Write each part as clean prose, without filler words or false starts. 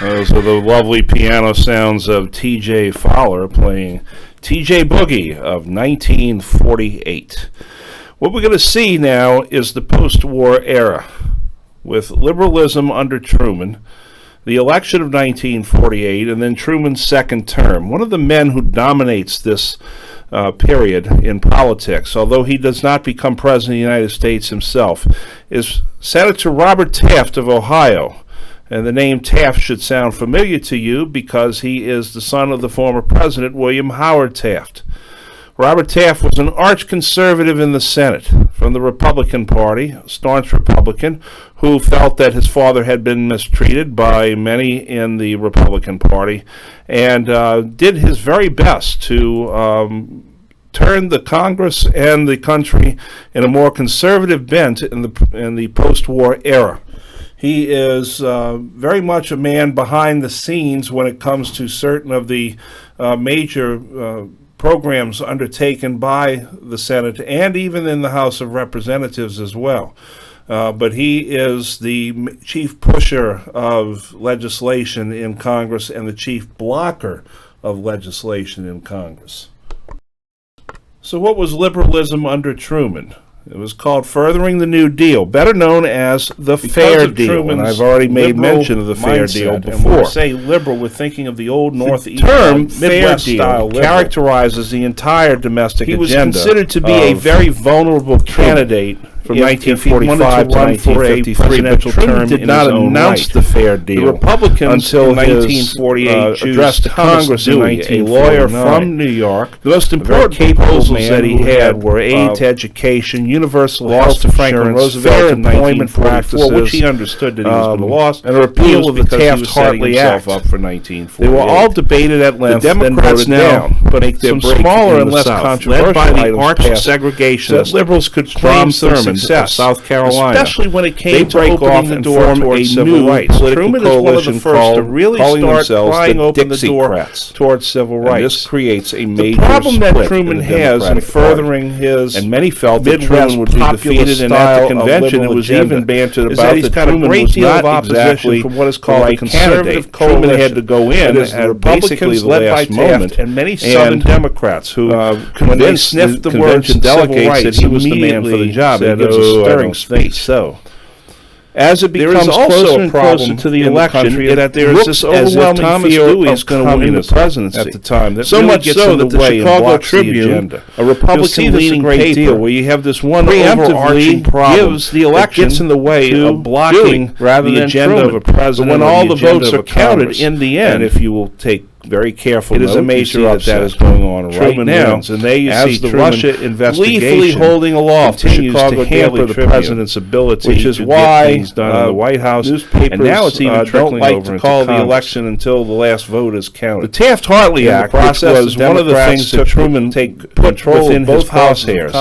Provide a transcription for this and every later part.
Those are the lovely piano sounds of T.J. Fowler playing T.J. Boogie of 1948. What we're going to see now is the post-war era with liberalism under Truman, the election of 1948, and then Truman's second term. One of the men who dominates this period in politics, although he does not become president of the United States himself, is Senator Robert Taft of Ohio. And the name Taft should sound familiar to you because he is the son of the former president, William Howard Taft. Robert Taft was an arch conservative in the Senate from the Republican Party, a staunch Republican, who felt that his father had been mistreated by many in the Republican Party, and did his very best to turn the Congress and the country in a more conservative bent in the post-war era. He is very much a man behind the scenes when it comes to certain of the major programs undertaken by the Senate and even in the House of Representatives as well. But he is the chief pusher of legislation in Congress and the chief blocker of legislation in Congress. So what was liberalism under Truman? It was called Furthering the New Deal, better known as the Fair Deal, and I've already made mention of the Fair Deal before. When we say liberal, we're thinking of the old Northeast term Fair Deal characterizes the entire domestic agenda. He was considered to be a very vulnerable candidate from 1945 to 1953, but Truman did not announce the Fair Deal. The Republicans until 1948 addressed Congress in 1949. A lawyer from New York. The most important proposals that he had were aid to education, universal health insurance, fair employment practices, which he understood that he was going to lose, and a repeal of the Taft-Hartley Act. Up for 1948. They were all debated at length. The Democrats now make some smaller and less controversial led by the arch segregationists that liberals could claim Thurman of South Carolina, especially when it came to opening the door towards civil rights. Truman is one of the first to really start prying open the door towards civil rights. And this creates a major problem that Truman has in furthering his, and many felt that Truman would be defeated and at the convention it was even bantered about that Truman was not exactly from what is called a conservative coalition. Truman had to go in at Republicans led by Taft and many Southern Democrats who, when they sniffed the word civil rights, that he was the man for the job. Gives a stirring speech. So, as it becomes closer and closer to the election, that there is this overwhelming Thomas Dewey is going to win the presidency at the time. That so much so that the Chicago Tribune, a Republican-leaning paper, where you have this one overarching problem gives the election gets in the way of blocking rather the agenda of a president. When all the votes are counted in the end, and if you will take very careful. It is a major that is going on right now, and they you see the Russia investigation gleefully holding aloft continues to hamper the president's ability, which is why things done in the White House. Newspapers and now it's even don't like to call the election until the last vote is counted. The Taft-Hartley Act, which was one of the things that Truman put control within both House hairs,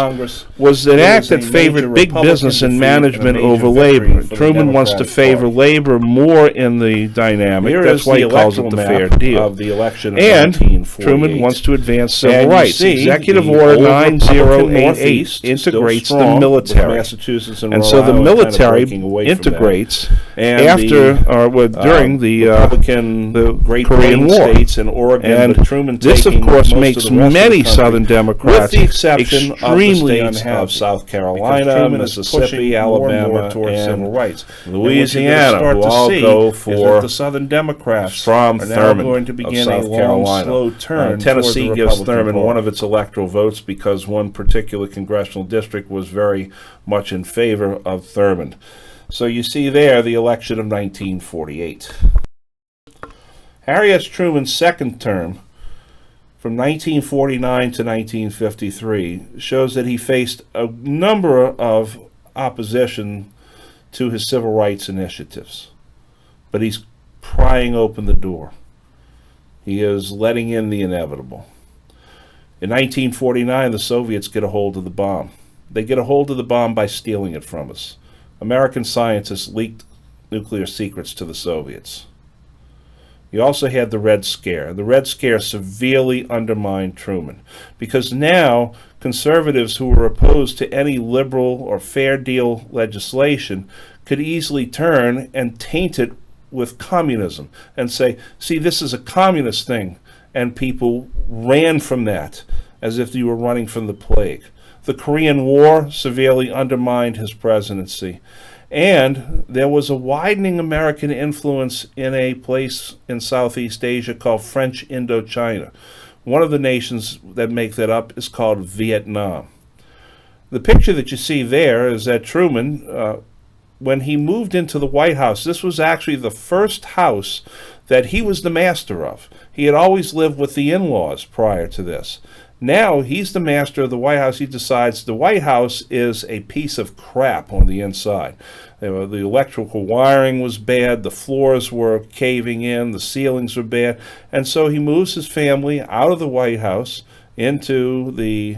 was an act that favored big business and management over labor. Truman wants to favor labor more in the dynamic. That's why he calls it the Fair Deal. Election of and Truman wants to advance civil rights. Executive Order 9088 integrates the military. Massachusetts and so the military integrates after during the Great Korean War. States and Oregon, and Truman this, of course, makes many Southern Democrats with the exception extremely unhappy. South Carolina, Mississippi, Alabama, and civil rights. Louisiana, who all go for the Southern Democrats from Thurman going to begin South Carolina. Slow turn Tennessee gives Thurman one of its electoral votes because one particular congressional district was very much in favor of Thurman. So you see there the election of 1948. Harry S. Truman's second term from 1949 to 1953 shows that he faced a number of opposition to his civil rights initiatives, but he's prying open the door. He is letting in the inevitable. In 1949, the Soviets get a hold of the bomb. They get a hold of the bomb by stealing it from us. American scientists leaked nuclear secrets to the Soviets. You also had the Red Scare. The Red Scare severely undermined Truman because now conservatives who were opposed to any liberal or fair deal legislation could easily turn and taint it with communism and say, see, this is a communist thing, and people ran from that as if you were running from the plague. The Korean War severely undermined his presidency. And there was a widening American influence in a place in Southeast Asia called French Indochina. One of the nations that make that up is called Vietnam. The picture that you see there is that Truman, when he moved into the White House, this was actually the first house that he was the master of. He had always lived with the in-laws prior to this. Now he's the master of the White House. He decides the White House is a piece of crap on the inside. The electrical wiring was bad, the floors were caving in, the ceilings were bad, and so he moves his family out of the White House into the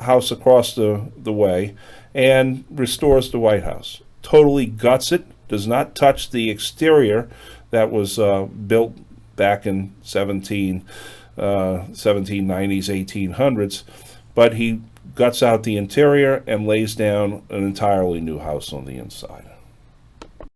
house across the way and restores the White House. Totally guts it, does not touch the exterior that was built back in 1790s, 1800s, but he guts out the interior and lays down an entirely new house on the inside.